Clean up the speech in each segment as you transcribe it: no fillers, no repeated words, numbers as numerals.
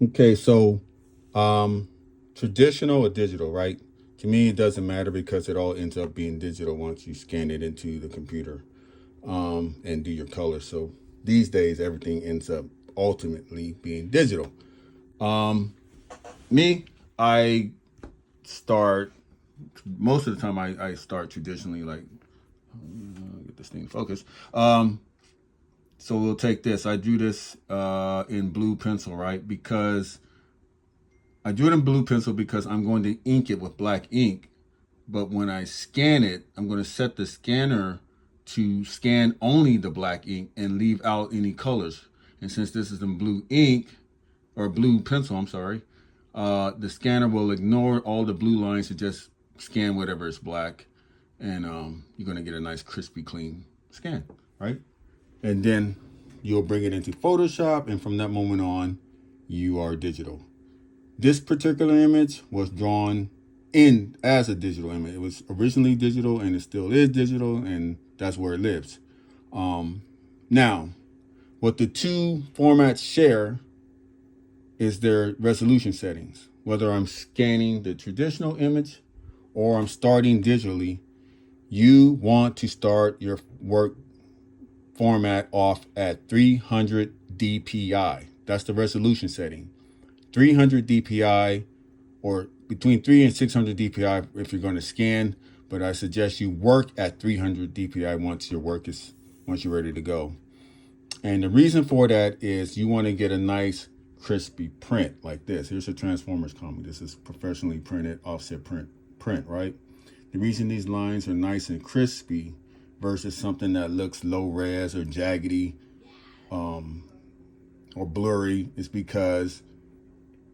Okay, so traditional or digital, right? To me, it doesn't matter because it all ends up being digital once you scan it into the computer and do your colors. So these days, everything ends up ultimately being digital. Um, Me, I start most of the time. I start traditionally, like get this thing focused. So we'll take this. I drew this in blue pencil, right? Because I drew it in blue pencil because I'm going to ink it with black ink. But when I scan it, I'm going to set the scanner to scan only the black ink and leave out any colors. And since this is in blue ink, or blue pencil, I'm sorry, the scanner will ignore all the blue lines and just scan whatever is black. And you're going to get a nice, crispy, clean scan, right? And then you'll bring it into Photoshop. And from that moment on, you are digital. This particular image was drawn in as a digital image. It was originally digital and it still is digital, and that's where it lives. Now, what the two formats share is their resolution settings. Whether I'm scanning the traditional image or I'm starting digitally, you want to start your work format off at 300 DPI. That's the resolution setting. 300 DPI, or between 3 and 600 DPI if you're going to scan, but I suggest you work at 300 DPI once you're ready to go. And the reason for that is you want to get a nice crispy print like this. Here's a Transformers comic. This is professionally printed offset print, right? The reason these lines are nice and crispy versus something that looks low res or jaggedy or blurry is because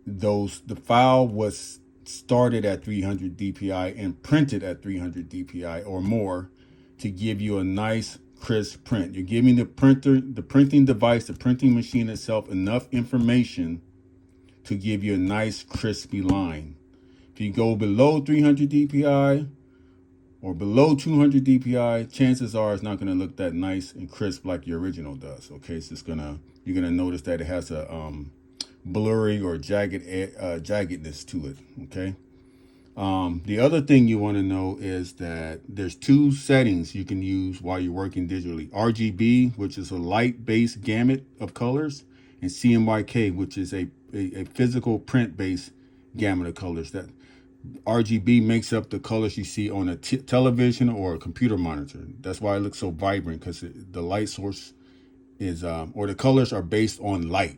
the file was started at 300 DPI and printed at 300 DPI or more to give you a nice crisp print. You're giving the printing device, the printing machine itself enough information to give you a nice crispy line. If you go below 300 DPI or below 200 DPI, chances are it's not going to look that nice and crisp like your original does. Okay, so you're gonna notice that it has a blurry or jaggedness to it. Okay. The other thing you want to know is that there's two settings you can use while you're working digitally: RGB, which is a light-based gamut of colors, and CMYK, which is a physical print-based gamut of colors. That RGB makes up the colors you see on a television or a computer monitor. That's why it looks so vibrant, because the light source is, or the colors are based on light.